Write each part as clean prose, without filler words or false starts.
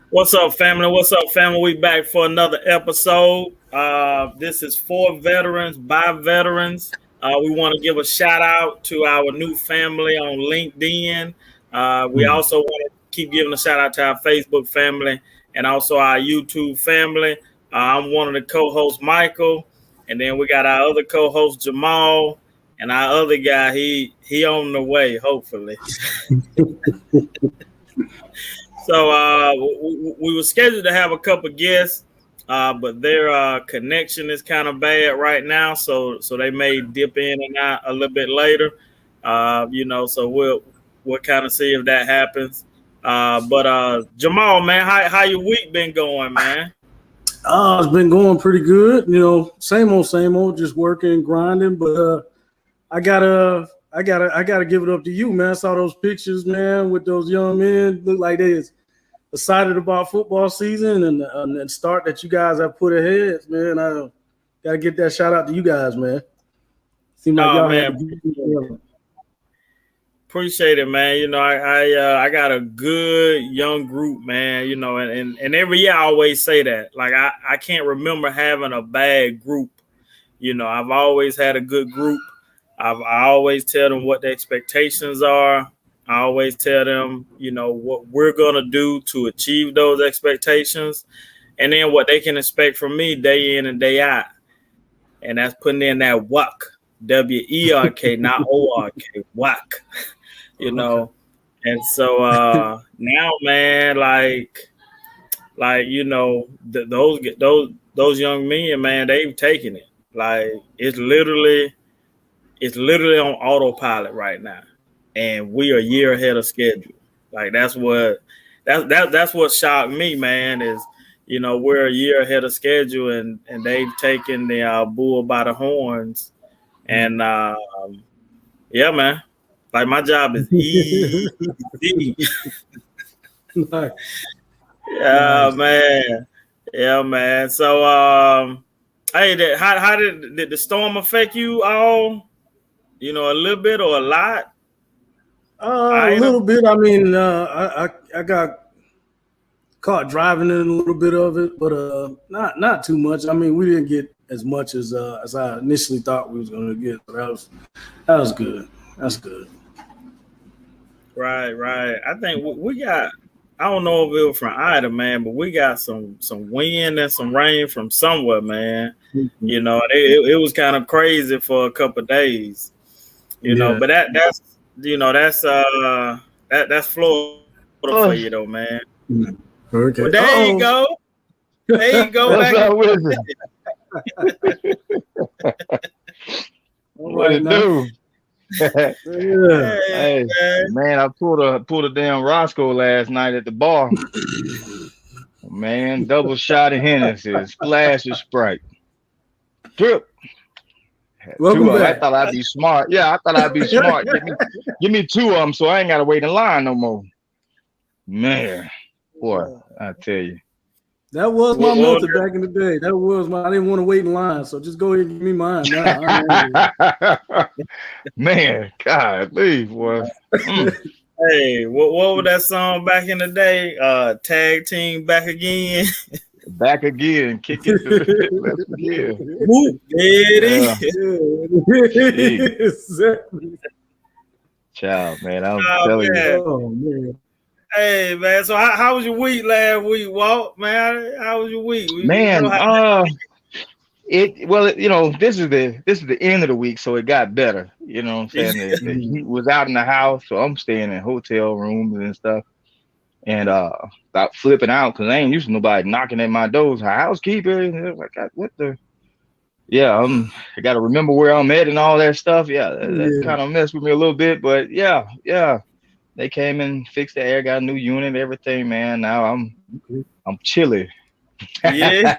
What's up, family? What's up, family? We back for another episode. This is for veterans by veterans. We want to give a shout out to our new family on LinkedIn. We also want to keep giving a shout out to our Facebook family and also our YouTube family. I'm one of the co-hosts, Michael, and then we got our other co-host, Jamal, and our other guy. He on the way, hopefully. So we were scheduled to have a couple guests, but their connection is kind of bad right now. So they may dip in and out a little bit later. So we'll kind of see if that happens. But Jamal, man, how your week been going, man? It's been going pretty good. Same old, just working, grinding. But I gotta give it up to you, man. I saw those pictures, man, with those young men. Look like they is excited about football season and the start that you guys have put ahead, man. I gotta get that shout out to you guys, man. Seems like y'all man. Appreciate it, man. I got a good young group, man. And every year I always say that. Like I can't remember having a bad group. I've always had a good group. I always tell them what the expectations are. I always tell them, what we're going to do to achieve those expectations and then what they can expect from me day in and day out. And that's putting in that work, W-E-R-K, not O-R-K, work, Okay. And so now, man, those young men, man, they've taken it. Like it's literally on autopilot right now. And we are a year ahead of schedule. Like that's what shocked me, man, is we're a year ahead of schedule and they've taken the bull by the horns. And yeah, man. Like my job is easy. Nice. Yeah, man. Yeah, man. So hey, how did the storm affect you all? A little bit or a lot? A little bit. I mean, I got caught driving in a little bit of it, but not too much. I mean, we didn't get as much as I initially thought we was going to get. But that was good. That's good. Right. I think we got. I don't know if it was from either, man, but we got some wind and some rain from somewhere, man. Mm-hmm. It was kind of crazy for a couple of days. But that's. That's Florida for you though, man. Okay. Well, there you go. There you go. What it do? Hey, man, I pulled a damn Roscoe last night at the bar. Man, double shot of Hennessy, splash of Sprite. Drip. I thought I'd be smart. Yeah, I thought I'd be smart. Give me two of them so I ain't got to wait in line no more. Man, boy, I tell you. That was my method back in the day. I didn't want to wait in line, so just go ahead and give me mine. Man, God, please, boy. Hey, what was that song back in the day? Tag team back again. Back again, kick it. Let's begin. Whoop, Exactly. Child, man, I'm telling you. Oh, man. Hey, man. So how was your week last week, Walt? Man, how was your week? Man, this is the end of the week, so it got better. You know what I'm saying? The heat was out in the house, so I'm staying in hotel rooms and stuff. And stop flipping out because I ain't used to nobody knocking at my doors. Housekeeper, and like, what the? Yeah, I got to remember where I'm at and all that stuff. Yeah, that kind of messed with me a little bit, but yeah. They came and fixed the air, got a new unit, everything, man. Now I'm chilly. Yeah.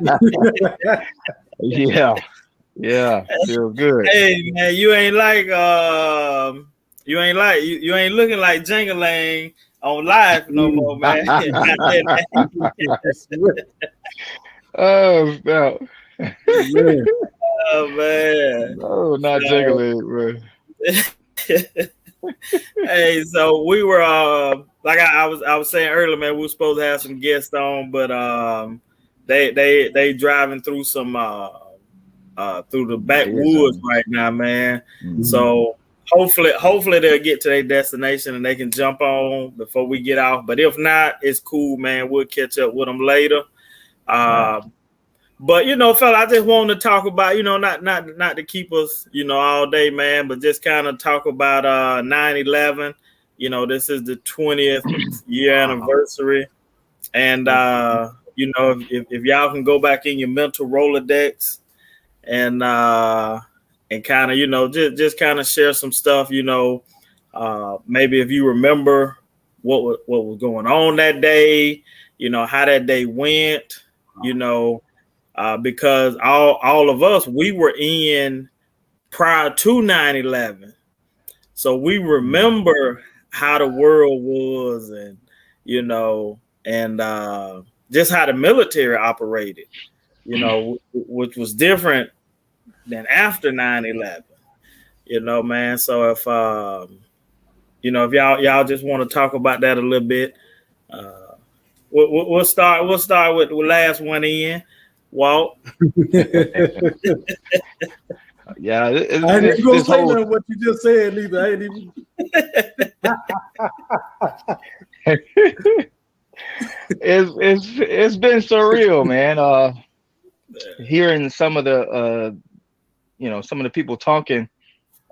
Yeah, feel good. Hey man, you ain't looking like Jingling on live no more, man. Oh no. Man. Oh man. No, not Jingling, bro. Hey, so we were like I was saying earlier, man, we were supposed to have some guests on, but they driving through some through the backwoods right now, man. Mm-hmm. So hopefully they'll get to their destination and they can jump on before we get off. But if not, it's cool, man. We'll catch up with them later. But fella, I just wanted to talk about, not to keep us, all day, man, but just kind of talk about 9/11. This is the 20th year anniversary, and if y'all can go back in your mental Rolodex and kind of just kind of share some stuff, maybe if you remember what was going on that day, how that day went, because all of us, we were in prior to 9/11, so we remember how the world was, and just how the military operated, which was different than after 9/11, man. So if if y'all just want to talk about that a little bit, we'll start with the last one in. Walt. Yeah, I ain't even gonna say nothing what you just said, neither. I ain't even. It's been surreal, man. Hearing some of the some of the people talking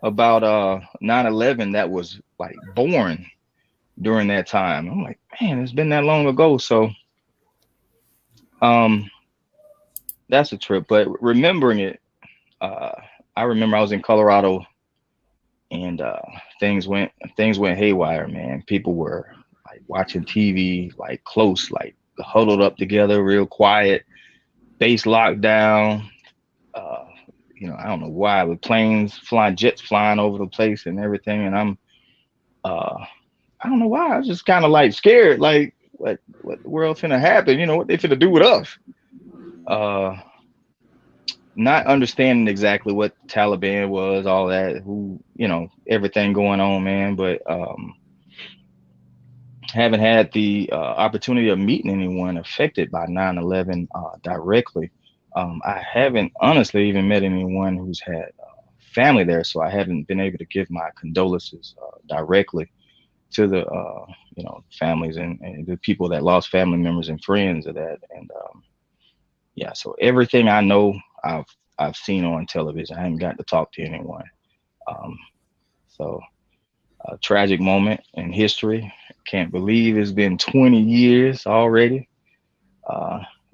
about 9/11 that was like born during that time. I'm like, man, it's been that long ago. So that's a trip. But remembering it, I remember I was in Colorado, and things went haywire, man. People were like watching TV, like close, like huddled up together, real quiet, base locked down. I don't know why, with jets flying over the place and everything. And I'm, I don't know why. I was just kind of like scared, like what the world finna happen? What they finna do with us? Not understanding exactly what Taliban was, all that, everything going on, man. But haven't had the opportunity of meeting anyone affected by 9/11 directly. I haven't honestly even met anyone who's had family there, so I haven't been able to give my condolences directly to the families and the people that lost family members and friends of that. And so everything I know, I've seen on television. I haven't got to talk to anyone. So a tragic moment in history. Can't believe it's been 20 years already.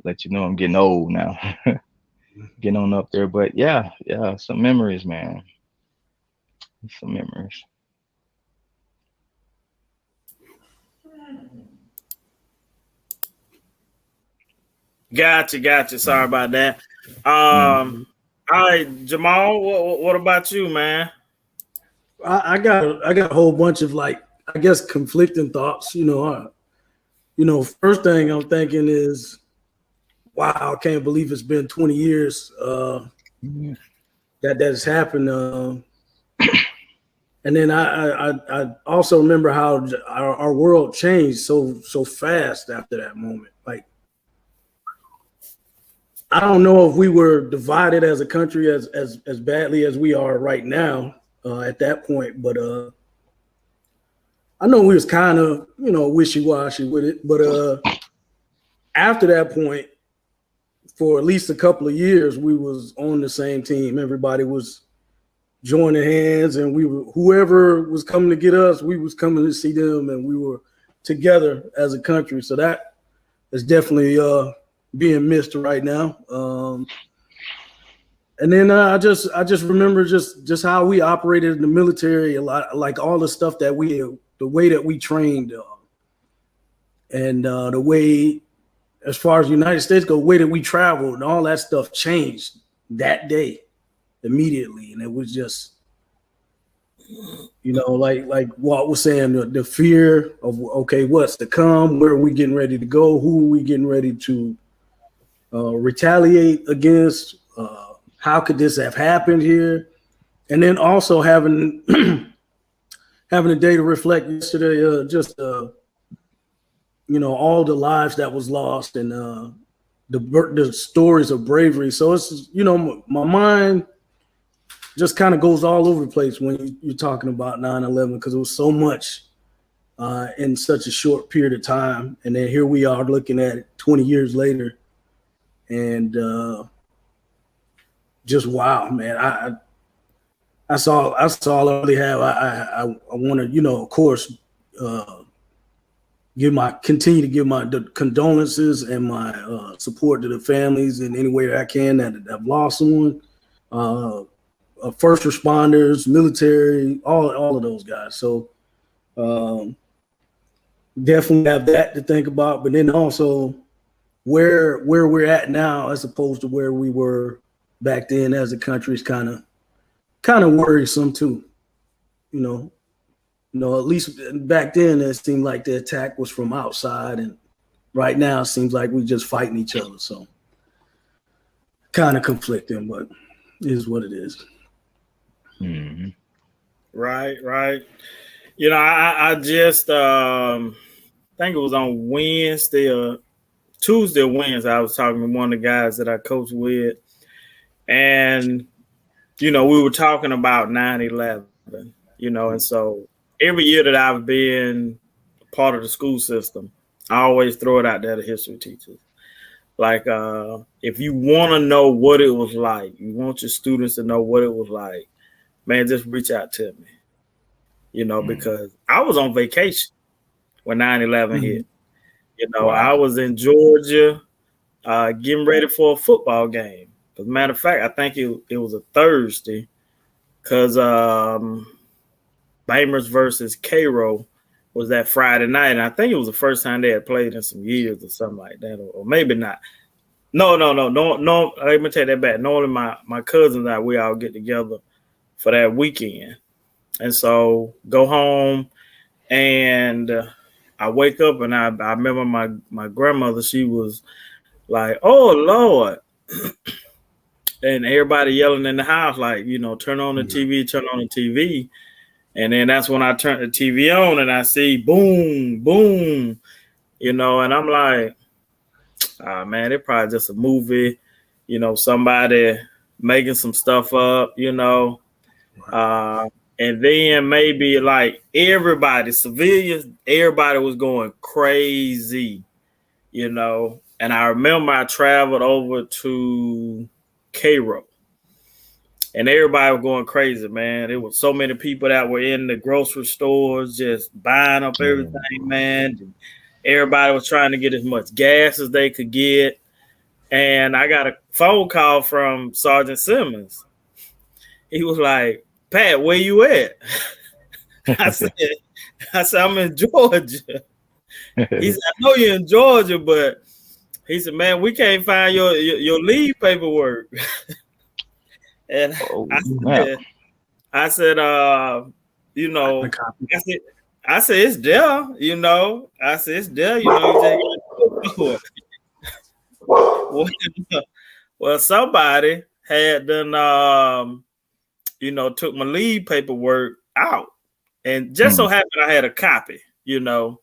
Let you know I'm getting old now. Getting on up there. But yeah, some memories, man. Some memories. Gotcha. Sorry about that. All right, Jamal, what about you, man? I got a whole bunch of conflicting thoughts. First thing I'm thinking is, wow, I can't believe it's been 20 years that has happened. And then I also remember how our world changed so fast after that moment. Like, I don't know if we were divided as a country as badly as we are right now at that point, but I know we was kind of wishy-washy with it. But after that point, for at least a couple of years, we was on the same team. Everybody was joining hands, and whoever was coming to get us, we was coming to see them, and we were together as a country. So that is definitely being missed right now. And then I just remember just how we operated in the military, a lot, like all the stuff the way that we trained, and the way, as far as the United States go, the way that we traveled and all that stuff changed that day immediately. And it was just, like Walt was saying, the fear of, okay, what's to come? Where are we getting ready to go? Who are we getting ready to retaliate against? How could this have happened here? And then also having a day to reflect yesterday, just all the lives that was lost and the stories of bravery. So it's, my mind just kind of goes all over the place when you're talking about 9/11 because it was so much in such a short period of time. And then here we are looking at it 20 years later. And just wow, man. That's all I really have. I want to, of course, continue to give my condolences and my support to the families in any way that I can that have lost someone. First responders, military, all of those guys. So definitely have that to think about. But then also where we're at now as opposed to where we were back then as a country is kind of worrisome too. At least back then it seemed like the attack was from outside, and right now it seems like we just fighting each other. So kind of conflicting, but it is what it is. Mm-hmm. Right. I just think it was on Wednesday or Tuesday or Wednesday. I was talking to one of the guys that I coach with, and we were talking about 9/11. And so every year that I've been part of the school system, I always throw it out there to history teachers. Like, if you want to know what it was like, you want your students to know what it was like, man, just reach out to me, because I was on vacation when 9/11 hit. Wow. I was in Georgia getting ready for a football game. As a matter of fact, I think it was a Thursday because Bamers versus Cairo was that Friday night. And I think it was the first time they had played in some years or something like that, or maybe not. No. Let me take that back. Normally my cousins and I, we all get together for that weekend. And so go home and I wake up and I remember my grandmother, she was like, "Oh Lord." And everybody yelling in the house, like, turn on the TV, turn on the TV. And then that's when I turn the TV on and I see boom, boom, and I'm like, oh, man, it's probably just a movie, somebody making some stuff up, and then maybe like everybody, civilians, everybody was going crazy, and I remember I traveled over to Cairo. And everybody was going crazy, man. There were so many people that were in the grocery stores just buying up everything, man. And everybody was trying to get as much gas as they could get. And I got a phone call from Sergeant Simmons. He was like, "Pat, where you at?" I said, "I'm in Georgia." He said, "I know you're in Georgia, but," he said, "Man, we can't find your leave paperwork." And I said, I said, it's there, I said, it's there, you just well, somebody had done, took my leave paperwork out, and just so happened I had a copy, and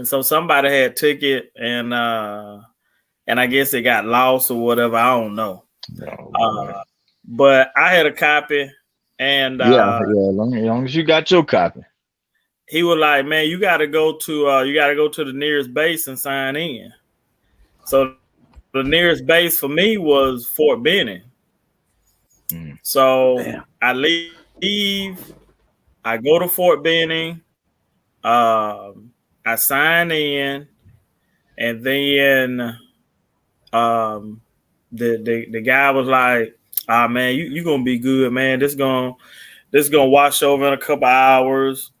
so somebody had took it, and I guess it got lost or whatever. I don't know. But I had a copy, and as long as you got your copy. He was like, "Man, you got to go to the nearest base and sign in." So the nearest base for me was Fort Benning. So I leave, I go to Fort Benning, I sign in, and then the guy was like, "Ah, man, you gonna be good, man. This gonna wash over in a couple hours."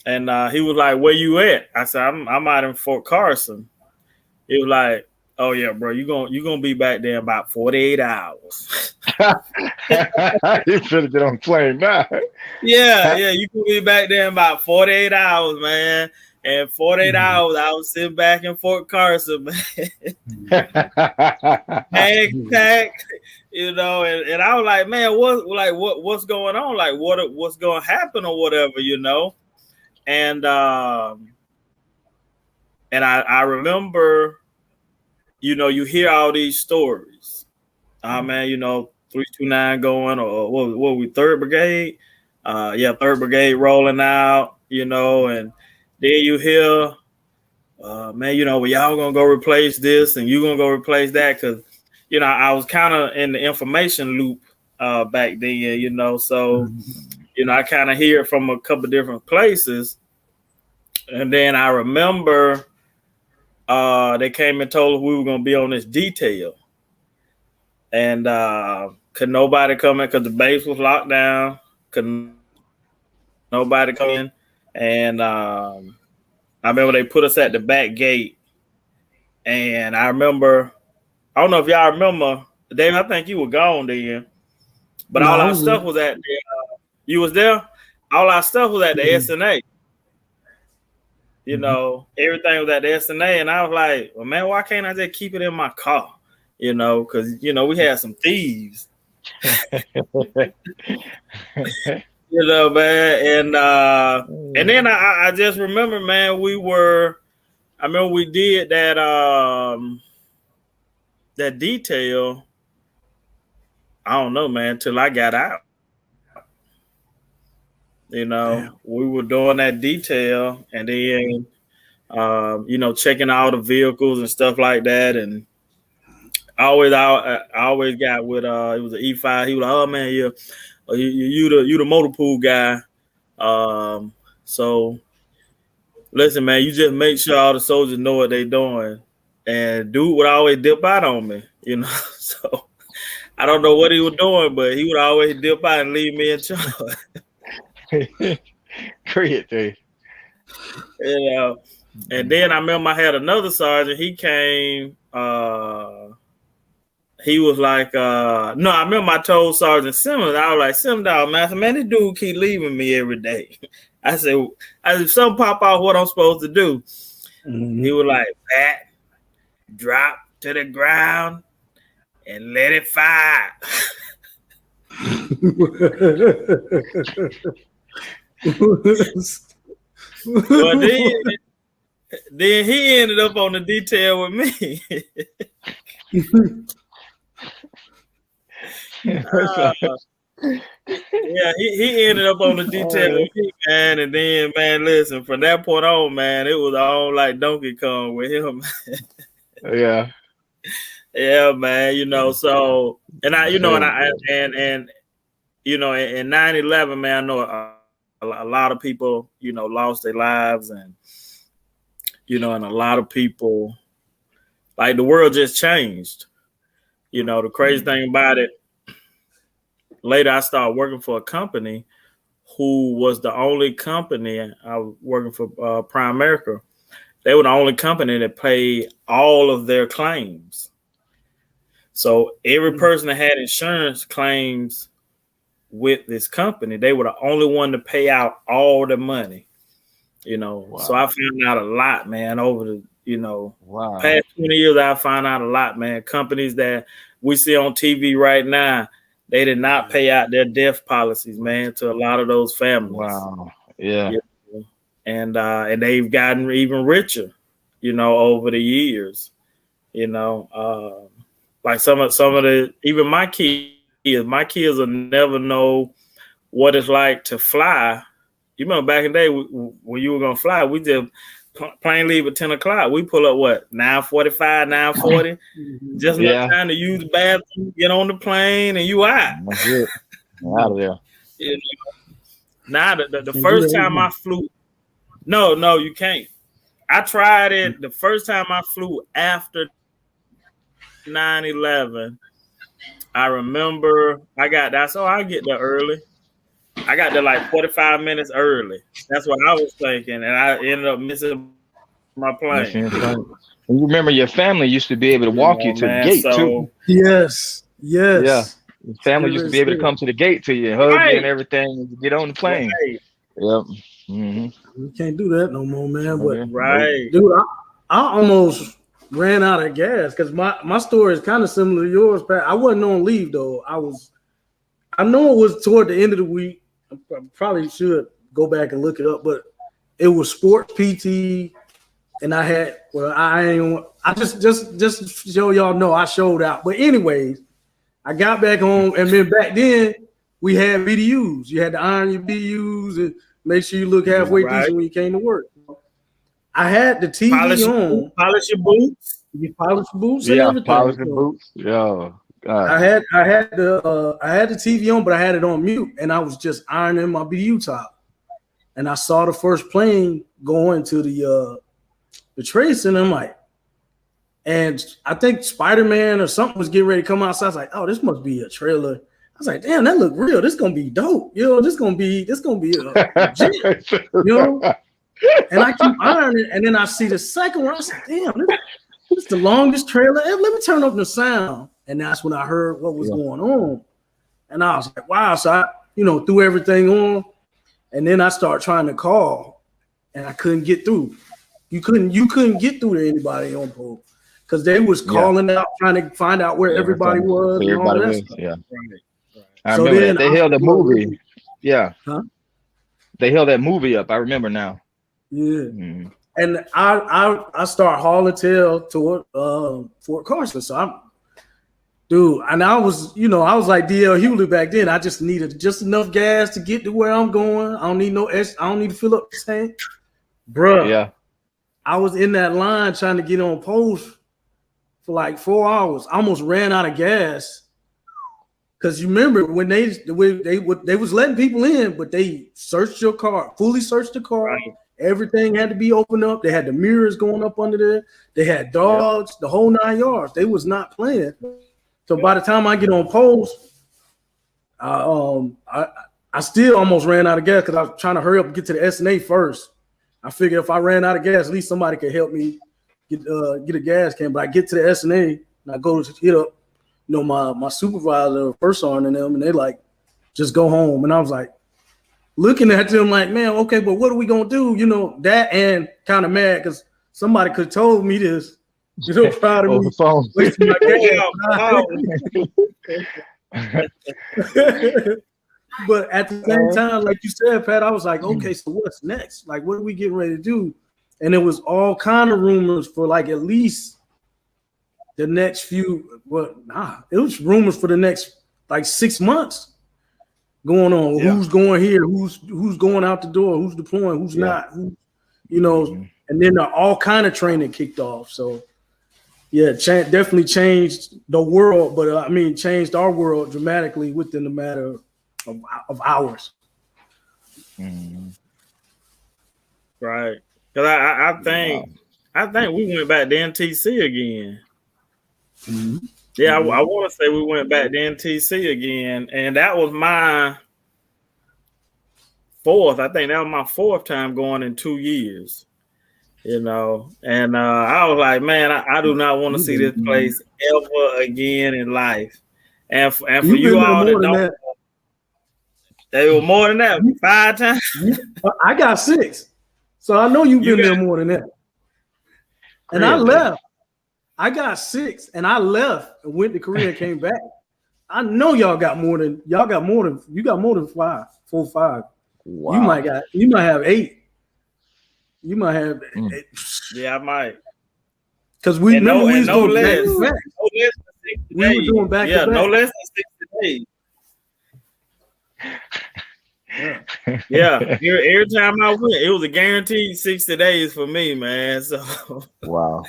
And he was like, "Where you at?" I said, I'm out in Fort Carson." He was like, "Oh yeah, bro, you gonna be back there in about 48 hours." You finna get on the plane now. Yeah, you can be back there in about 48 hours, man. And 48 hours, I was sitting back in Fort Carson, man. Pack, and I was like, "Man, what's going on? Like, what's going to happen or whatever, And And I remember, you hear all these stories. Man, 329 going, or what we, 3rd Brigade? Yeah, 3rd Brigade rolling out, and then you hear, man, well, y'all gonna go replace this and you gonna go replace that, because, I was kind of in the information loop back then, so, I kind of hear it from a couple different places. And then I remember they came and told us we were gonna be on this detail. And could nobody come in because the base was locked down. Could nobody come in. And I remember they put us at the back gate. And I remember, I don't know if y'all remember, Dave, I think you were gone then. But all our stuff was at the, you was there? All our stuff was at the SNA. Everything was at the SNA. And I was like, well, man, why can't I just keep it in my car? Because, we had some thieves. Man. And then I just remember, man, I remember we did that detail. I don't know, man, till I got out. Damn. We were doing that detail, and then, checking all the vehicles and stuff like that. And I always got with, it was an E5. He was like, oh, man, you the motor pool guy. So listen, man, you just make sure all the soldiers know what they doing. And dude would always dip out on me, So I don't know what he was doing, but he would always dip out and leave me in charge. Great, dude. And then I remember I had another sergeant. He came. He was like, no, I remember I told Sergeant Simmons, I was like, Simmons, man, this dude keep leaving me every day. I said, something pop out what I'm supposed to do. Mm-hmm. He was like, Pat, drop to the ground and let it fire. Well, then he ended up on the detail with me. Yeah, he ended up on the detail with me, man. And then, man, listen, from that point on, man, it was all like Donkey Kong with him. Yeah. Yeah, man, so, and I, in 9/11, man, I know a lot of people, lost their lives, and, and a lot of people, like, the world just changed. The crazy thing about it, later I started working for a company who was the only company, I was working for Prime America. They were the only company that paid all of their claims. So every person that had insurance claims with this company, they were the only one to pay out all the money. Wow. So I found out a lot, man, over the, past 20 years. I found out a lot, man. Companies that we see on TV right now, they did not pay out their death policies, man, to a lot of those families. Wow. Yeah. And they've gotten even richer, over the years. Like some of the, even my kids will never know what it's like to fly. You remember back in the day when you were gonna fly, we just plane leave at 10 o'clock. We pull up 9:45, 9:40, just enough time to use the bathroom, get on the plane, and you out. That's it. Out of there. Now the first time I flew, no, you can't. I tried it the first time I flew after 9/11. I remember I got that, so I get there early. I got there like 45 minutes early. That's what I was thinking, and I ended up missing my plane. You remember your family used to be able to walk you to the gate too. Yes. Yeah, your family used to be able to come to the gate to you, hug you and everything, and get on the plane. Right. Yep. Mm-hmm. You can't do that no more, man. But right, dude, I almost ran out of gas because my story is kind of similar to yours, Pat. I wasn't on leave though. I know it was toward the end of the week. I probably should go back and look it up, but it was sports PT and I just show y'all know I showed out. But anyways, I got back home, and then back then we had BDUs. You had to iron your BDUs and make sure you look halfway decent when you came to work. I had the TV on. Polish your boots. You polish the boots and Yeah, everything. polish the boots. Yo, God. I had the TV on, but I had it on mute, and I was just ironing my BDU top. And I saw the first plane going to the Trade Center. I'm like, and I think Spider-Man or something was getting ready to come outside. I was like, oh, this must be a trailer. I was like, damn, that look real. This gonna be dope. This gonna be a legit, And I keep ironing, and then I see the second one. I said, damn, this is the longest trailer ever. Let me turn up the sound. And that's when I heard what was going on. And I was like, wow. So I, threw everything on. And then I started trying to call, and I couldn't get through. You couldn't get through to anybody on pole because they was calling out, trying to find out where everybody was. And all that stuff. Yeah. I remember that. They held the movie. Yeah. Huh? They held that movie up. I remember now. Yeah. Mm-hmm. And I start hauling tail toward Fort Carson. So I was like DL Hewlett back then. I just needed just enough gas to get to where I'm going. I don't need I don't need to fill up the tank. Bruh. Yeah. I was in that line trying to get on post for like 4 hours. I almost ran out of gas. Cause you remember when they was letting people in, but they searched your car, fully searched the car. Right. Everything had to be opened up. They had the mirrors going up under there. They had dogs, the whole 9 yards. They was not playing. So by the time I get on post, I still almost ran out of gas because I was trying to hurry up and get to the S&A first. I figured if I ran out of gas, at least somebody could help me get a gas can. But I get to the S&A and I go to hit up, my supervisor, first on and them, and they like, just go home. And I was like, looking at them like, man, okay, but what are we gonna do? That and kind of mad because somebody could have told me this. Proud of me. But at the same time, like you said, Pat, I was like, okay, so what's next? Like, what are we getting ready to do? And it was all kind of rumors for like at least the next few. It was rumors for the next like 6 months going on. Yeah. Who's going here? Who's going out the door? Who's deploying? Who's not? And then all kind of training kicked off. So. Yeah, definitely changed the world, but changed our world dramatically within the matter of hours. Mm-hmm. Right, because I think we went back to NTC again. Mm-hmm. Yeah, I want to say we went back to NTC again, and that was my fourth. I think that was my fourth time going in 2 years. And I was like, man, I do not want to see this place ever again in life. And for you all that know, they were more than that, 5 times. I got 6, so I know you've been there more than that. And I left. I got 6, and I left and went to Korea and came back. I know you got more than 5, 4, 5. Wow. You might have 8. You might have, yeah, I might, because we remember we was doing back to back. We were doing back to back. No less than 60 days. Yeah. Every time I went, it was a guaranteed 60 days for me, man. So wow,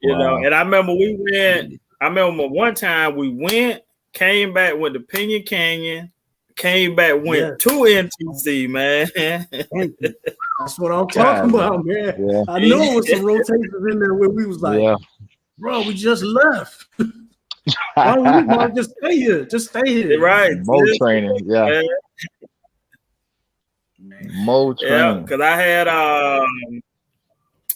and I remember we went. I remember one time we went, came back, went to Pinyon Canyon. Came back, went to NTC, man. That's what I'm talking about, man. Yeah. I know it was some rotations in there where we was like, bro, we just left. Why don't we just stay here? Just stay here. Right. More training, More training. Yeah, because I had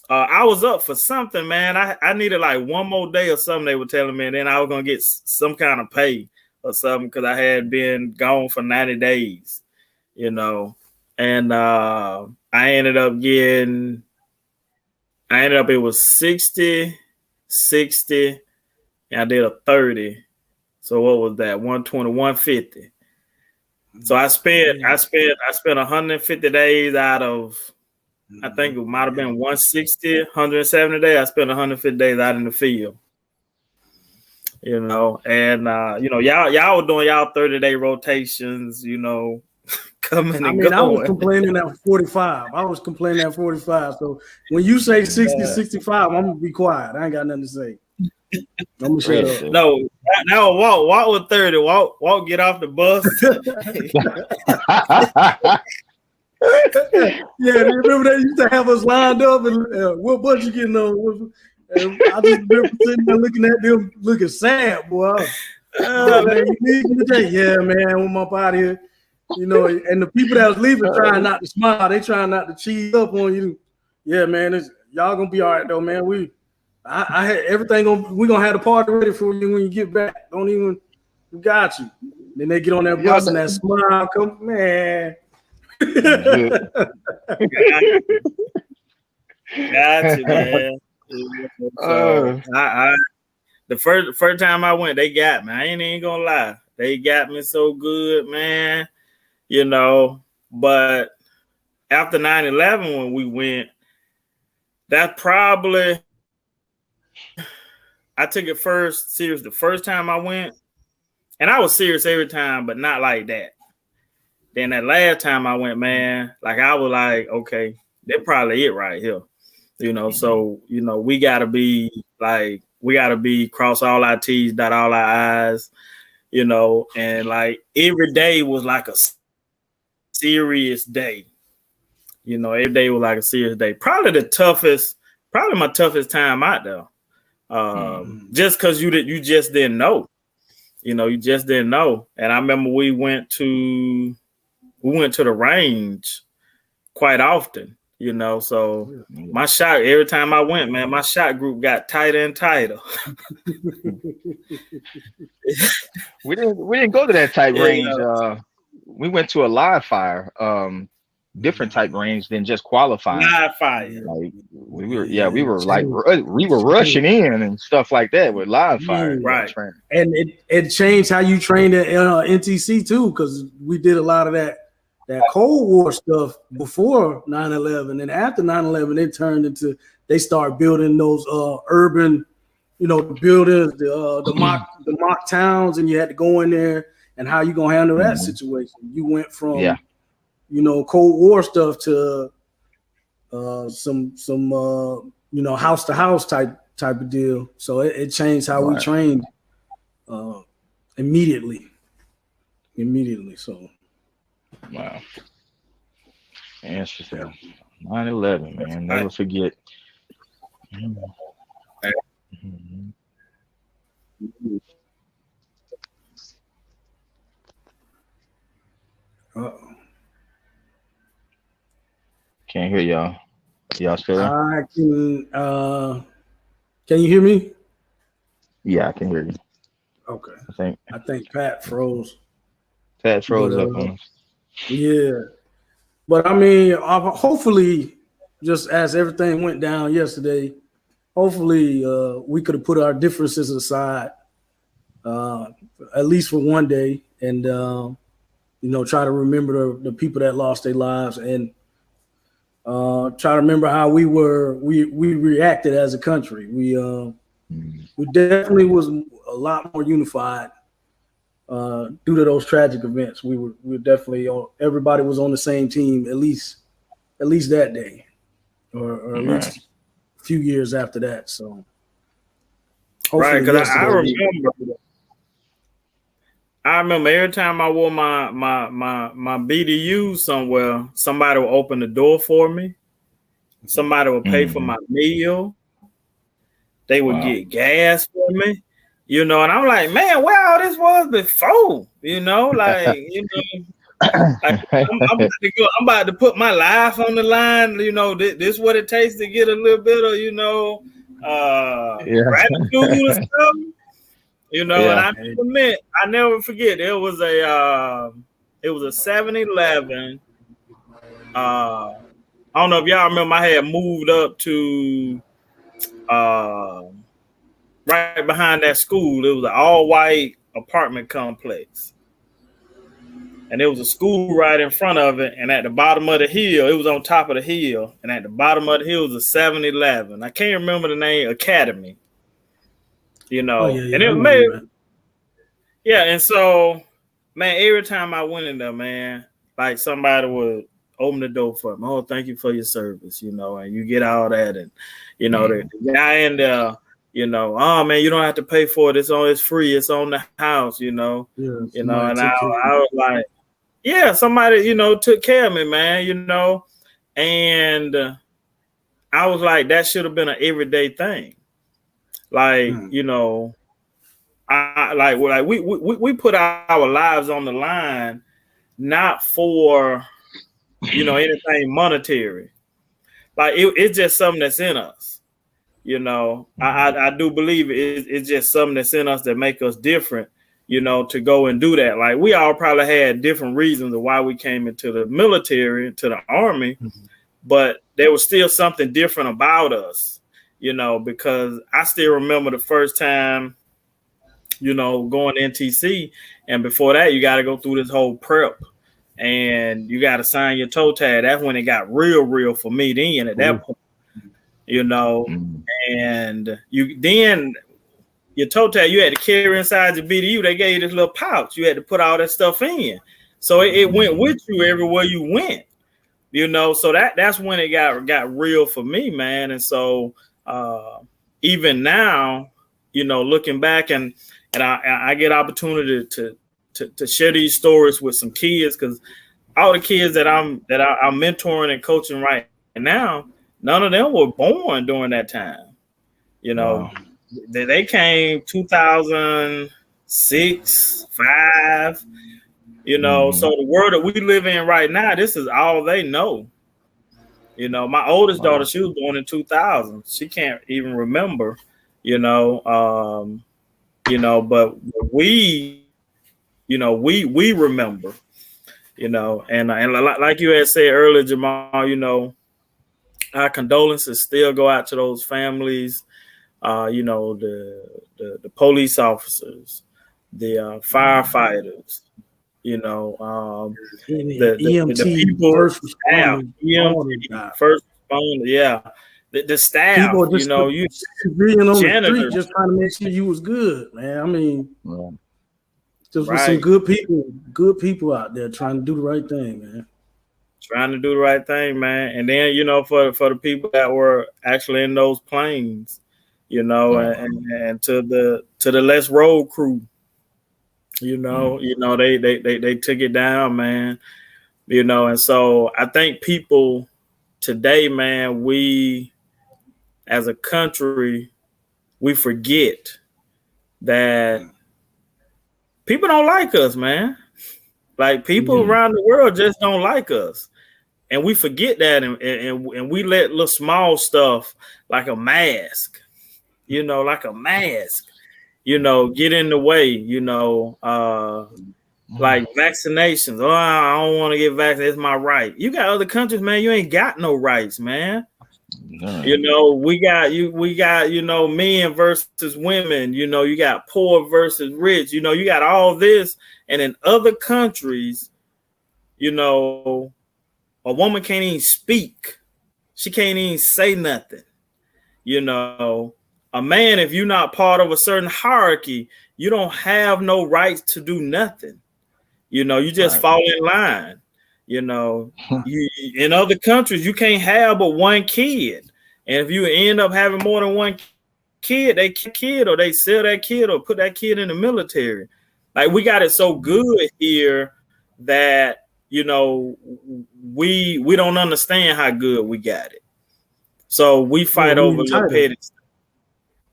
I was up for something, man. I needed like one more day or something, they were telling me, and then I was gonna get some kind of pay or something because I had been gone for 90 days, and I ended up it was 60, and I did a 30. So what was that? 120, 150. So I spent 150 days out of I think it might have been 160, 170 days. I spent 150 days out in the field. You know, and y'all were doing y'all 30-day rotations, coming I and mean, I was going. complaining at 45. So when you say 60, 65, I'm gonna be quiet. I ain't got nothing to say. I'm gonna shut up. No, now walk with 30. Walk, get off the bus. Yeah, remember they used to have us lined up and what bus you getting on? And I just remember sitting there looking at them, looking sad, boy. Man, you need me today? Yeah, man, I'm up out here. And the people that was leaving trying not to smile, they trying not to cheese up on you. Yeah, man, y'all gonna be all right though, man. I had everything we gonna have the party ready for you when you get back. Don't even got you. Then they get on that bus and that smile come, man. Got you, man. So the first time I went, they got me. I ain't even gonna lie. They got me so good, man. But after 9/11, when we went, that probably I took it serious the first time I went, and I was serious every time, but not like that. Then that last time I went, man, like I was like, okay, they're probably it right here. So we gotta be cross all our T's, dot all our I's, and like every day was like a serious day. Every day was like a serious day. Probably my toughest time out there. Just because you just didn't know. You just didn't know. And I remember we went to the range quite often, so my shot, every time I went, man, my shot group got tighter and tighter. We didn't go to that type range. We went to a live fire, different type range than just qualifying. Live fire. Like we were rushing in and stuff like that with live fire. Right. And it changed how you trained at NTC too, because we did a lot of that Cold War stuff before 9/11, and after 9/11, it turned into they start building those urban, buildings, the mock towns, and you had to go in there and how you gonna handle that situation. You went from Cold War stuff to some house to house type of deal. So it changed how we trained immediately. So. Wow. Interesting. 9/11, man. Never forget. Can't hear y'all. Y'all still there? I can. Can you hear me? Yeah, I can hear you. Okay. I think Pat froze. Pat froze up on us. Yeah, but I mean, hopefully, just as everything went down yesterday, hopefully we could have put our differences aside, at least for one day, and try to remember the people that lost their lives, and try to remember how we reacted as a country. We definitely was a lot more unified. Due to those tragic events, we were definitely everybody was on the same team at least that day, or at least a few years after that. So, right, because I remember every time I wore my BDU somewhere, somebody would open the door for me. Somebody would pay for my meal. They would get gas for me. And I'm like, man, where all this was before, I'm about to put my life on the line. This is what it takes to get a little bit of, gratitude or stuff. And I never forget. It was a 7-Eleven. I don't know if y'all remember. I had moved up to right behind that school. It was an all-white apartment complex. and there was a school right in front of it, and at the bottom of the hill, it was on top of the hill, and at the bottom of the hill was a 7-Eleven. I can't remember the name, Academy, Oh yeah, and yeah, I it know made, you, man. yeah, and so, man, every time I went in there, man, like somebody would open the door for me. Oh, thank you for your service, and you get all that, and the guy in there, oh man, you don't have to pay for it. It's free. It's on the house, Yeah, somebody and I took care of you. was like, yeah, somebody, took care of me, man, and I was like, that should have been an everyday thing. Like, Mm. we put our lives on the line, not for, anything monetary. Like it's just something that's in us. I do believe it's just something that's in us that make us different, to go and do that. Like we all probably had different reasons of why we came into the military, to the army, Mm-hmm. but there was still something different about us, because I still remember the first time, going to NTC, and before that, you got to go through this whole prep, and you got to sign your toe tag. That's when it got real for me. Then at that Ooh. point, you know, and you then your toe tag you had to carry inside your BDU. They gave you this little pouch. You had to put all that stuff in, so it went with you everywhere you went. So that's when it got real for me, man. And so even now, looking back, and I get opportunity to share these stories with some kids, because all the kids I'm mentoring and coaching right now, none of them were born during that time. Wow. They came 2006, 5. So the world that we live in right now, this is all they know. My oldest Wow. daughter, she was born in 2000. She can't even remember. But we remember. And like you had said earlier, Jamal, our condolences still go out to those families. The police officers, the firefighters, the EMT, people, first staff, responders, all EMT, them guys. first responder, yeah, the People staff, are just you civilian on the street, janitors, just trying to make sure you was good, man. I mean, Yeah. just with some right, good people out there trying to do the right thing, man. trying to do the right thing, man. And then for the people that were actually in those planes, and to the Let's Roll crew, they took it down, man. And so I think people today, man, we as a country, we forget that people don't like us, man. Like people around the world just don't like us. And we forget that, and we let little small stuff like a mask, like a mask, get in the way, like vaccinations. Oh, I don't want to get vaccinated. It's my right. You got other countries, man. You ain't got no rights, man. We got men versus women. You got poor versus rich. You got all this, and in other countries, a woman can't even speak. She can't even say nothing. A man, if you're not part of a certain hierarchy, you don't have no rights to do nothing. You just fall in line. You in other countries you can't have but one kid, and if you end up having more than one kid, they kid or they sell that kid or put that kid in the military. Like we got it so good here that we don't understand how good we got it. So we Yeah, fight we over little entitled. petty stuff.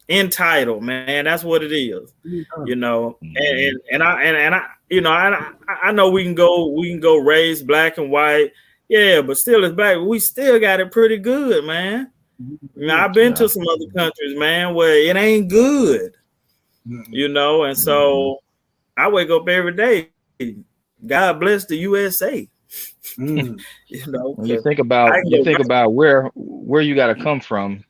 Entitled, man. That's what it is. And I know we can go race black and white, yeah, but still as black, we still got it pretty good, man. I've been to some other countries, man, where it ain't good, and so I wake up every day. God bless the USA. Mm. When you 'Cause think I about can go where you got to come from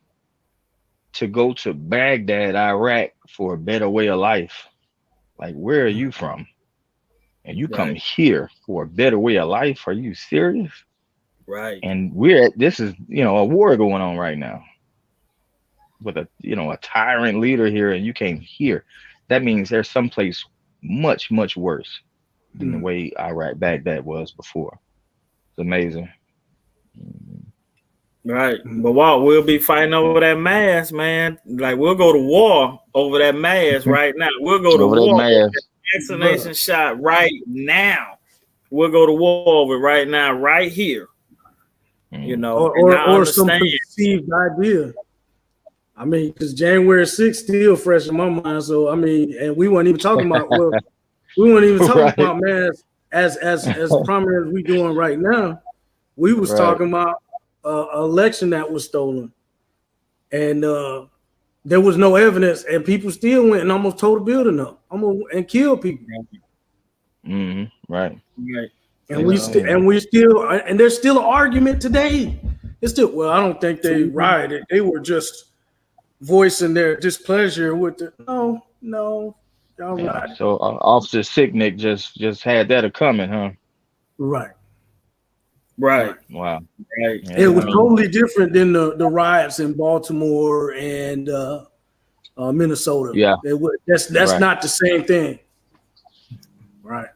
to go to Baghdad, Iraq for a better way of life. Like where are you from? and you come Right. here for a better way of life. Are you serious? Right. And this is, a war going on right now with a tyrant leader here, and you came here. That means there's someplace much, much worse than the way Iraq Baghdad was before. It's amazing. Right. But what we'll be fighting over that mask, man. Like we'll go to war over that mask right now. We'll go to Over that war over that mask. vaccination shot right now. We'll go to war over it right now, right here. You know, and I or some understand. perceived idea. I mean, because January 6th still fresh in my mind. So I mean, and we weren't even talking about Right. about masks as prominent as we doing right now. We was Right. talking about election that was stolen, and there was no evidence, and people still went and almost tore the building up, and killed people. Right. Right. And we still and there's still an argument today. It's still I don't think they rioted. They were just voicing their displeasure with the no, y'all right. So Officer Sicknick just had that a coming, huh? Right. Right. Wow. Right. Yeah, It was totally different than the riots in Baltimore and Minnesota. Yeah. That's Right. not the same thing. Right.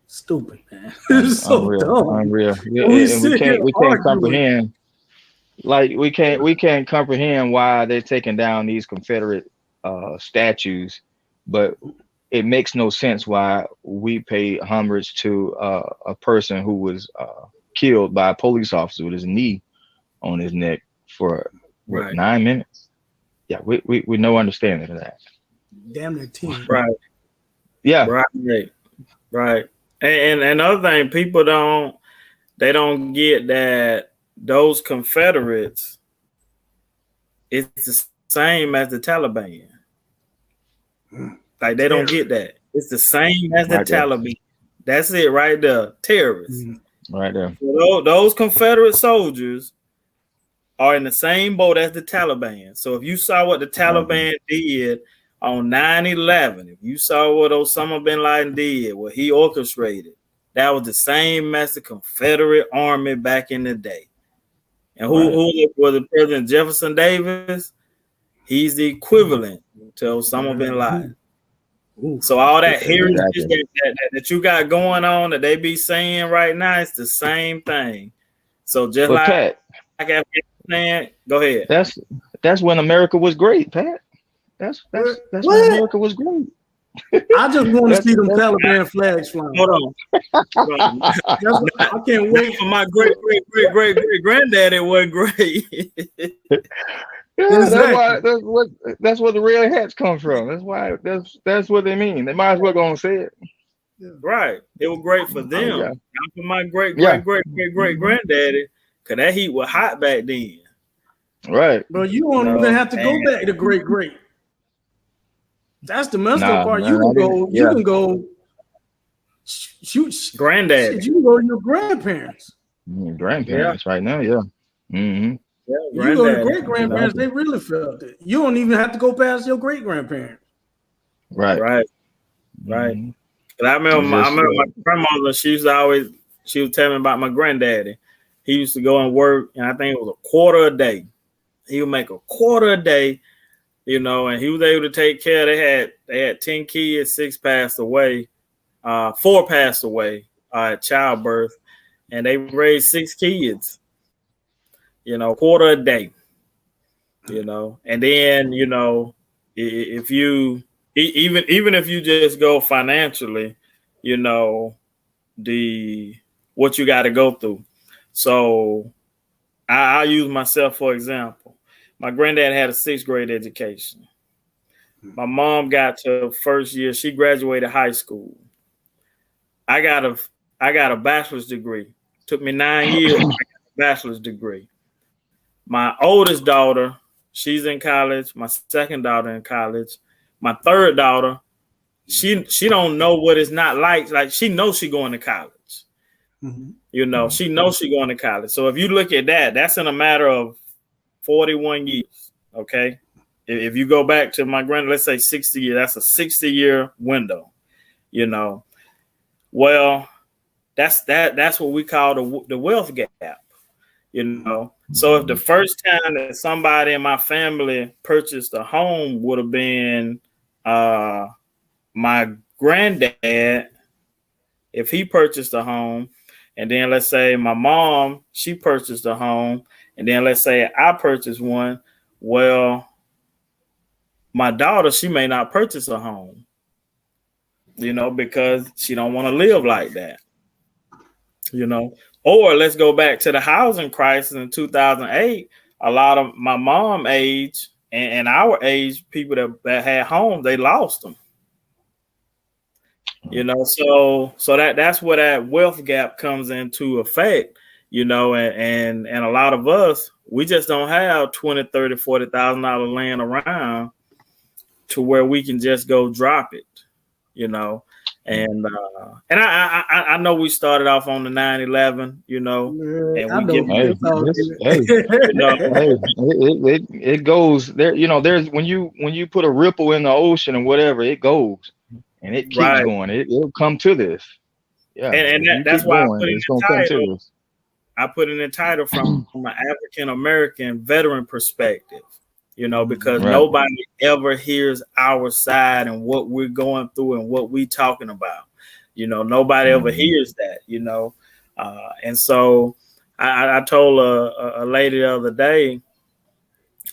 Stupid, man. It's so dumb. Unreal. Yeah, We and we can't arguing. comprehend. Like we can't comprehend why they're taking down these Confederate statues, but it makes no sense why we pay homage to a person who was killed by a police officer with his knee on his neck for Right. 9 minutes. Yeah, we no understanding of that. Damn near 10. Right. Yeah. Right. Right. And another thing, people don't get that those Confederates, it's the same as the Taliban. Like they don't get that. It's the same as the Right there. Taliban. That's it right there. Terrorists. Right there. So those Confederate soldiers are in the same boat as the Taliban. So if you saw what the Taliban did on 9/11, if you saw what Osama bin Laden did, what he orchestrated, that was the same as the Confederate Army back in the day. And who was the President Jefferson Davis? He's the equivalent to Osama bin Laden. So all that heritage that you got going on that they be saying right now, it's the same thing. So just like Pat, Afghanistan, go ahead. That's when America was great, Pat. That's when America was great. I just want to see them Taliban flags flying. Hold on. I can't wait for my great granddad. It wasn't great. Yeah, exactly. That's where the real hats come from. That's why that's what they mean. They might as well go and say it. Right. It was great for them. Yeah. Not for my great granddaddy, because that heat was hot back then. Right. Bro, you won't even have to go back to great. That's the messed up part. You can go shoot granddad. You can go to your grandparents. Grandparents right now, yeah. Mm-hmm. Yeah, you go to great grandparents, they really felt it. You don't even have to go past your great grandparents. Right. Mm-hmm. I remember my grandmother, she would tell me about my granddaddy. He used to go and work, and I think it was a quarter a day. He would make a quarter a day, and he was able to take care. They had 10 kids, 6 passed away, 4 passed away at childbirth, and they raised 6 kids. Quarter a day. And then if you even if you just go financially, what you got to go through. So I'll use myself for example. My granddad had a 6th grade education. My mom got to first year. She graduated high school. I got a bachelor's degree. Took me 9 years. I got a bachelor's degree. My oldest daughter, she's in college. My second daughter in college. My third daughter, she don't know what it's not like. Like she knows she going to college. Mm-hmm. She knows she going to college. So if you look at that, that's in a matter of 41 years. Okay. If you go back to my granddad, let's say 60 years, that's a 60-year window. you know. Well, that's what we call the wealth gap, you know. So if the first time that somebody in my family purchased a home would have been my granddad, if he purchased a home, and then let's say my mom, she purchased a home, and then let's say I purchased one, well, my daughter, she may not purchase a home, you know, because she don't want to live like that, you know. Or let's go back to the housing crisis in 2008. A lot of my mom age and our age people that had homes, they lost them. You know, so that's where that wealth gap comes into effect, you know, and a lot of us, we just don't have 20, 30, $40,000 laying around to where we can just go drop it, you know. And I know we started off on the 9/11, you know, and we give hey, you know, it goes there. You know, there's when you put a ripple in the ocean or whatever, it goes and it keeps going. It'll come to this. Yeah, and that's why going, it's gonna come to this. I put in the title from an African American veteran perspective, you know, because nobody ever hears our side and what we're going through and what we're talking about. You know, nobody ever hears that, you know. And so I told a lady the other day,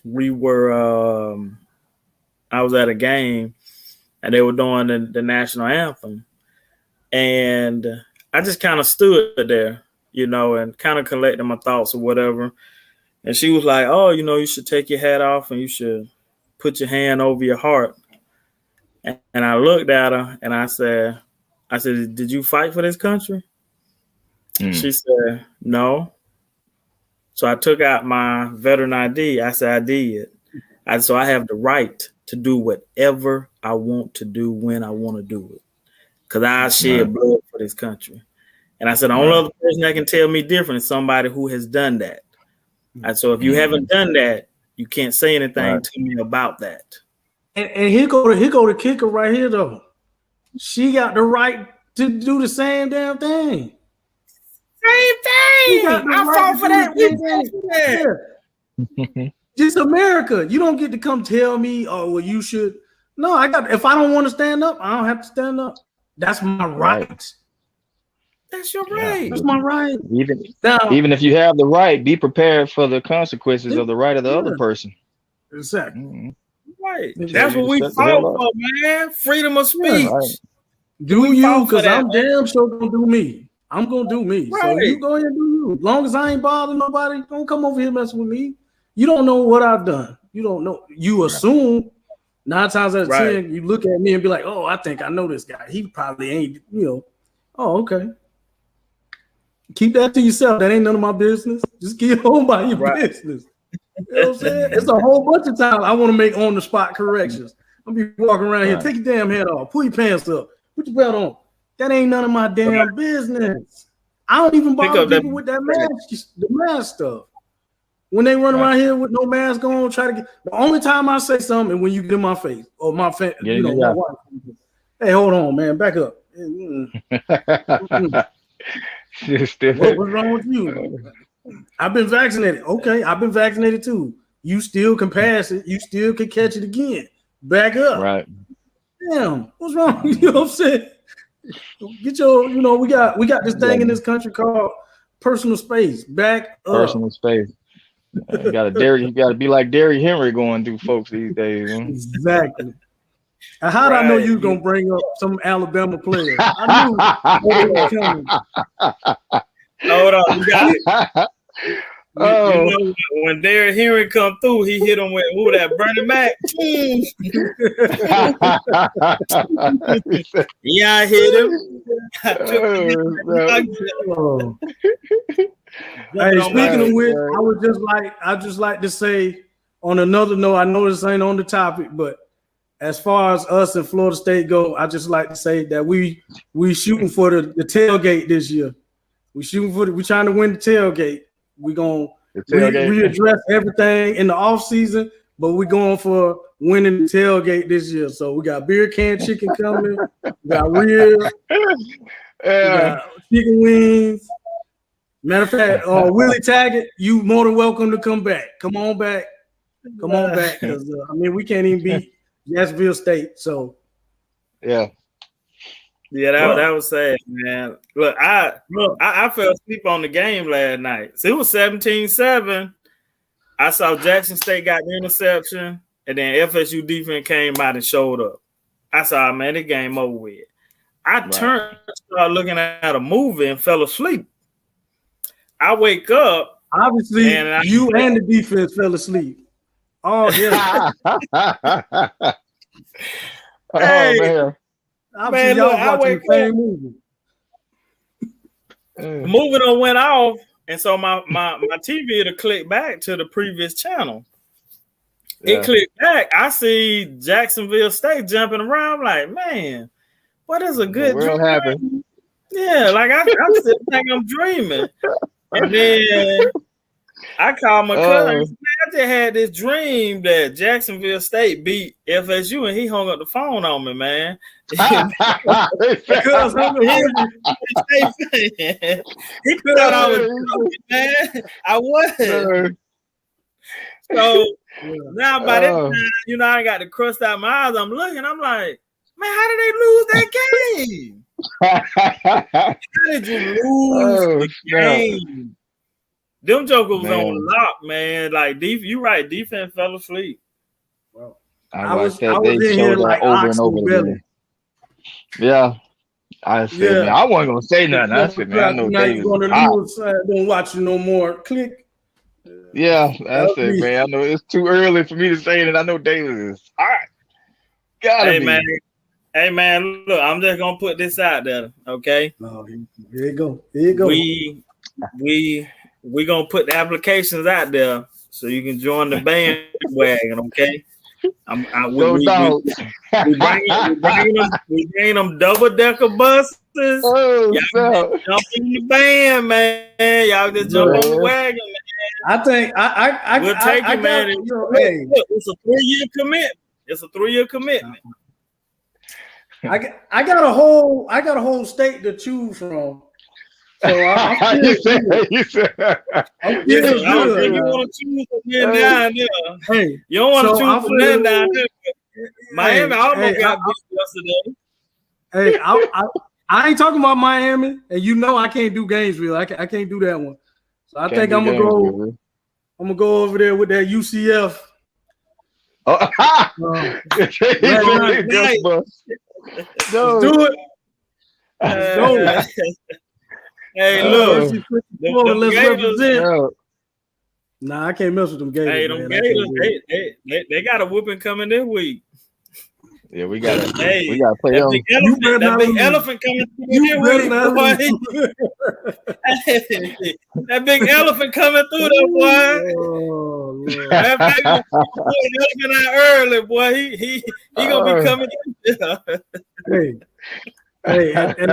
we were, I was at a game and they were doing the national anthem. And I just kind of stood there, you know, and kind of collected my thoughts or whatever. And she was like, oh, you know, you should take your hat off and you should put your hand over your heart. And I looked at her and I said, did you fight for this country? She said, no. So I took out my veteran ID. I said, I did. So I have the right to do whatever I want to do when I want to do it. Because I shed blood for this country. And I said, the only other person that can tell me different is somebody who has done that. And so if you haven't done that, you can't say anything to me about that. And here go the kicker right here, though. She got the right to do the same damn thing. Same thing. I fought for that. Yeah. Just America. You don't get to come tell me, oh, well, you should. No, if I don't want to stand up, I don't have to stand up. That's my right. That's your right. That's my right. Even if you have the right, be prepared for the consequences of the right of the other person. Exactly. Right. That's what we fought for, man. Freedom of speech. Yeah, right. Do you? Because I'm damn sure gonna do me. I'm gonna do me. Right. So you go ahead and do you. As long as I ain't bothering nobody, don't come over here messing with me. You don't know what I've done. You don't know. You assume 9 times out of 10, you look at me and be like, oh, I think I know this guy. He probably ain't, you know. Oh, okay. Keep that to yourself. That ain't none of my business. Just get home by your business. You know what I'm saying? It's a whole bunch of times I want to make on-the-spot corrections. I'm be walking around here, take your damn head off, pull your pants up, put your belt on. That ain't none of my damn business. I don't even bother people with that mask, the mask stuff. When they run around here with no mask on, try to get. The only time I say something is when you get in my face or my you know, my wife. Hey, hold on, man, back up. What's wrong with you? I've been vaccinated. Okay, I've been vaccinated too. You still can pass it. You still can catch it again. Back up. Right. Damn, what's wrong? You know what I'm saying? Get your, you know, we got this thing in this country called personal space. Back up. Personal space. You gotta be like Derrick Henry going through folks these days. Huh? Exactly. How did I know you were gonna bring up some Alabama player? I knew it was coming. Hold on, you got it. You know, when Derrick Henry come through, he hit him with that Bernie Mac. Yeah, I hit him. Hey, speaking of which, I just like to say on another note, I know this ain't on the topic, but as far as us in Florida State go, I just like to say that we shooting for the tailgate this year. We trying to win the tailgate. We gonna readdress everything in the off season. but we're going for winning the tailgate this year. So we got beer can chicken coming, we got ribs, we got chicken wings. Matter of fact, Willie Taggart, you more than welcome to come back. Come on back, because I mean we can't even beat Jacksonville State. So yeah, that was sad, man. Look, I fell asleep on the game last night. So it was 17-7. I saw Jackson State got the interception, and then FSU defense came out and showed up. I saw, man, the game over with. I started looking at a movie and fell asleep. I wake up. Obviously, you and the defense fell asleep. Oh, yeah. Man. Obviously, man, y'all look, watching the same movie. The movie done went off, and so my TV to click back to the previous channel. It clicked back. I see Jacksonville State jumping around. I'm like, man, what is a good dream? Happened. Yeah, like I still think I'm dreaming. And then I called my cousin. Man, I just had this dream that Jacksonville State beat FSU, and he hung up the phone on me, man. Because I'm a State fan. He thought I was joking, man. I was. So now by that time, you know, I got the crust out my eyes. I'm looking. I'm like, man, how did they lose that game? How did you lose the game? Them jokers was on lock, man. Like, you right, defense fell asleep. Well, I was in here like over and over again. Yeah. I said, man, I wasn't gonna say nothing. I said, man, I know Davis. Don't watch you no more. Click. Yeah, I said, man, I know it's too early for me to say it. I know Davis is hot. Gotta be. Hey man, look, I'm just gonna put this out there, okay? Oh, here you go. Here you go. We gonna put the applications out there so you can join the bandwagon, okay? We bringing them double-decker buses. Y'all jump in the band, man. Y'all just jump on the wagon, man. I think we'll take it, man. Look, it's a 3-year commitment. It's a 3-year commitment. I got a whole state to choose from. So I'm you said I don't think you want to choose from there down there. Hey, you don't want to choose from there down there. Miami almost got beat yesterday. Hey, I ain't talking about Miami, and you know I can't do Gainesville. I can't do that one. So I think I'm gonna go over there with that UCF. Do it. Hey, look. Let's represent. Nah, I can't mess with them Gators. Hey, them Gators, they got a whooping coming this week. Yeah, we gotta play them. That big elephant coming through there, boy. That big elephant coming through there, boy. Oh, Lord. That baby elephant out early, boy. He gonna be coming in there. Hey, and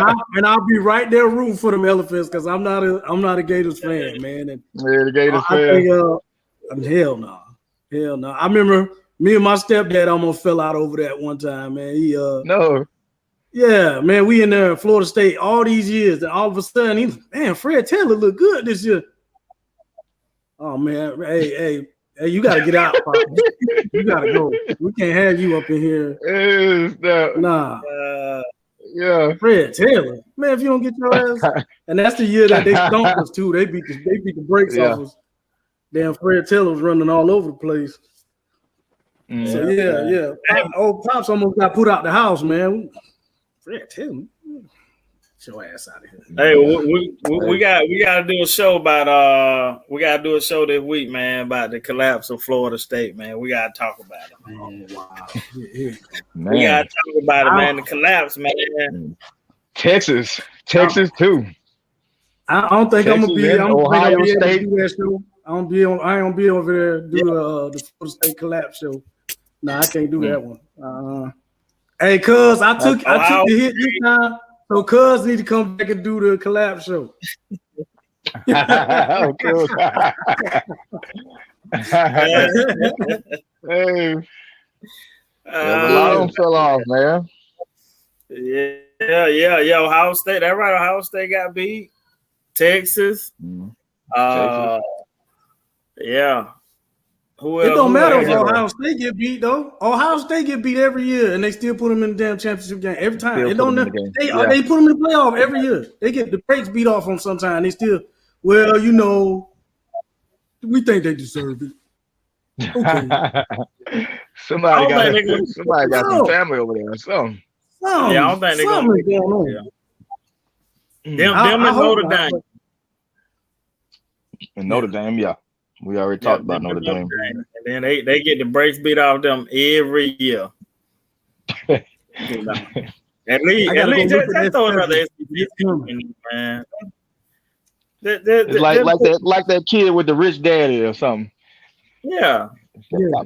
I'll be right there rooting for them elephants because I'm not a Gators fan, man. And the Gators fan. Hell no. I remember me and my stepdad almost fell out over that one time, man. Yeah, man. We in there in Florida State all these years, and all of a sudden, Fred Taylor look good this year. Oh man, hey, you gotta get out, Pop. You gotta go. We can't have you up in here. Nah. Yeah, Fred Taylor, man. If you don't get your ass, and that's the year that they stomped us too. They beat the brakes off us. Damn, Fred Taylor was running all over the place. So yeah. Pops almost got put out the house, man. Fred Taylor, get your ass out of here. Hey, we got to do a show about this week, man, about the collapse of Florida State, man. We got to talk about it. Man. Oh wow, we got to talk about it, man. The collapse, man. Texas too. I don't think I'm gonna be. Ohio State. Do that show. I ain't gonna be over there do the Florida State collapse show. No, I can't do that one. Hey, cuz I took the hit this time, so cuz need to come back and do the collapse show. Hey, yeah, but a lot of them fell off, man. Yeah. Ohio State. That right. Ohio State got beat. Texas. Texas. Yeah. It don't Who matter if else? Ohio State get beat though. Ohio State get beat every year, and they still put them in the damn championship game every time. Still It put don't. them in the game. They Yeah. they put them in the playoff every year. They get the brakes beat off them sometimes. They still. Well, we think they deserve it. Okay. I somebody don't got think they're gonna. somebody got some No, family over there or something. Yeah, I don't think they're gonna. something is going on. Them I and hope Notre not. Dame. And Notre Dame, yeah. We already Yeah, talked about Notre Dame. And then they get the brakes beat off them every year. You know. At least just throw another SEC team in, man. It's like that kid with the rich daddy or something. Yeah.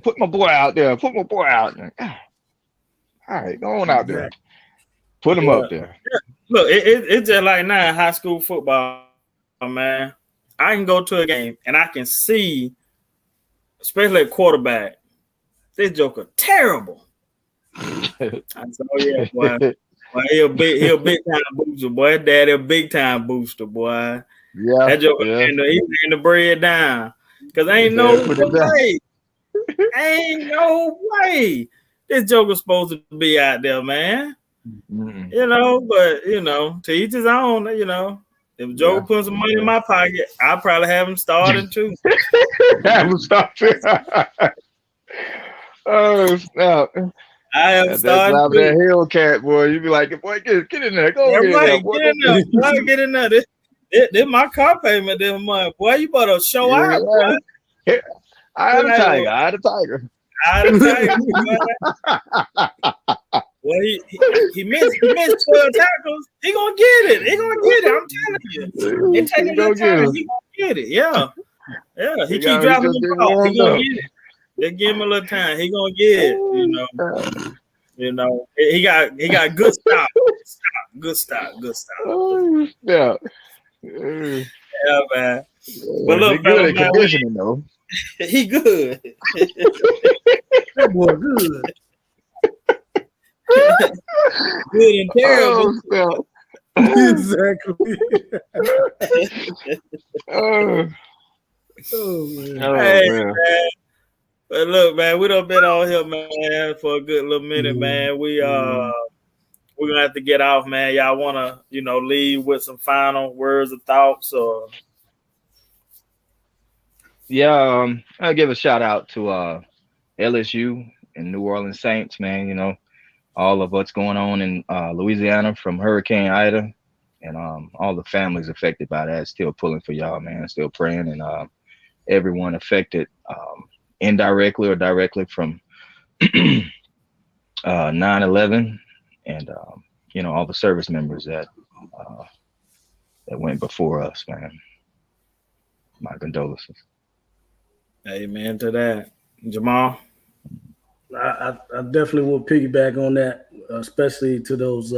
Put my boy out there. Put my boy out there. All right, go on out there. Put him up there. Yeah. Look, it's just like now in high school football, man. I can go to a game and I can see, especially at quarterback, this joker terrible. I said, oh yeah, boy. Boy, he a big time booster, boy. Daddy a big time booster, boy. Yeah, that joker he laying the bread down. Cause ain't no way this joker's supposed to be out there, man. Mm-hmm. But to each his own, If Joe put some money in my pocket, I'll probably have him starting too. Have him starting. Oh snap. I am starting that Hellcat, boy. You be like, boy, get in there. Go get in there, boy. Get in there. This my car payment this month. Boy, you better show out, boy. I had a tiger. Well, he missed 12 tackles. He gonna get it. I'm telling you. It takes a little time. He gonna get it. Yeah. He keep dropping the ball. He gonna get it. Just give him a little time. He gonna get it. He got good stop. Good stop. Yeah. Yeah, man. But look, he good at conditioning though. He good. That boy good. Good and terrible. Exactly. Man. Man. But look, man, we done been on here, man, for a good little minute, man. We're gonna have to get off, man. Y'all wanna, leave with some final words of thoughts or I'll give a shout out to LSU and New Orleans Saints, man. All of what's going on in Louisiana from Hurricane Ida, and all the families affected by that. Still pulling for y'all, man. Still praying, and everyone affected indirectly or directly from 9/11, and all the service members that went before us, man. My condolences. Amen to that, Jamal. I definitely will piggyback on that, especially to those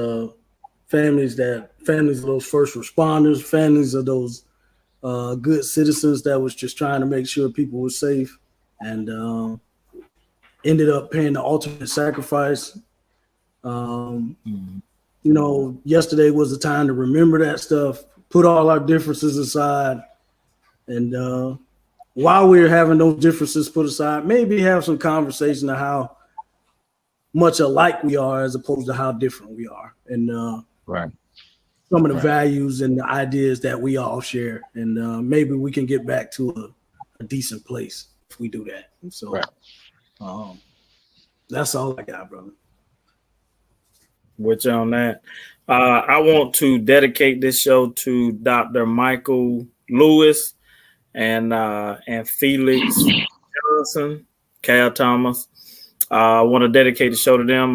families of those first responders, families of those good citizens that was just trying to make sure people were safe, and ended up paying the ultimate sacrifice. Yesterday was the time to remember that stuff, put all our differences aside, and while we're having those differences put aside, maybe have some conversation of how much alike we are as opposed to how different we are, and some of the values and the ideas that we all share, and maybe we can get back to a decent place if we do that. So that's all I got, brother. With you on that. I want to dedicate this show to Dr. Michael Lewis and Felix Johnson, Cal Thomas. I want to dedicate the show to them.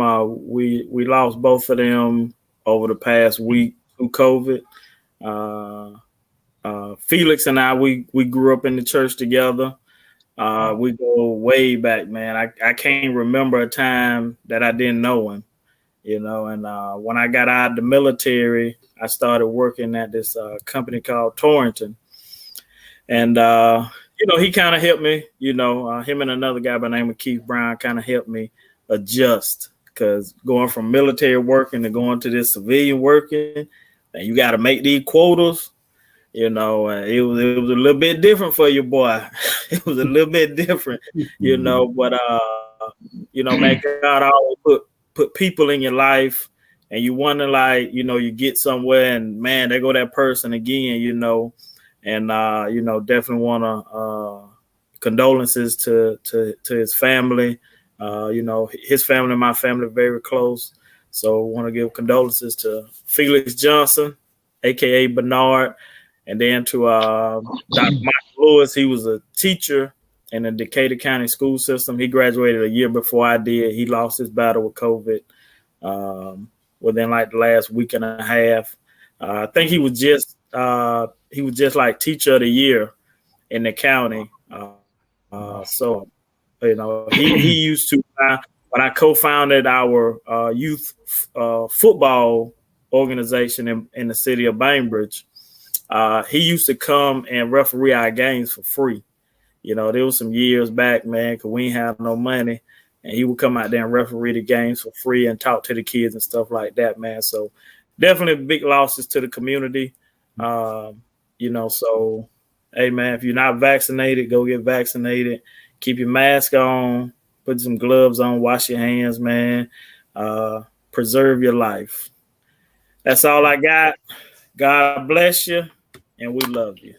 We lost both of them over the past week through COVID. Felix and I, we grew up in the church together. We go way back, man. I can't remember a time that I didn't know him, and when I got out of the military, I started working at this company called Torrington. And, he kind of helped me. Him and another guy by the name of Keith Brown kind of helped me adjust, because going from military working to going to this civilian working, and you got to make these quotas. It was a little bit different for your boy. It was a little bit different, but man, God always put people in your life, and you wonder, like, you get somewhere and man, there go that person again, and definitely want to condolences to his family. His family and my family are very close, so want to give condolences to Felix Johnson, aka Bernard, and then to Dr. Michael Lewis. He was a teacher in the Decatur County school system. He graduated a year before I did. He lost his battle with COVID within like the last week and a half. I think he was just like teacher of the year in the county. So he used to, when I co-founded our youth football organization in the city of Bainbridge, he used to come and referee our games for free. There was some years back, man, because we ain't have no money, and he would come out there and referee the games for free and talk to the kids and stuff like that, man. So definitely big losses to the community. So, hey, man, if you're not vaccinated, go get vaccinated. Keep your mask on, put some gloves on, wash your hands, man. Preserve your life. That's all I got. God bless you, and we love you.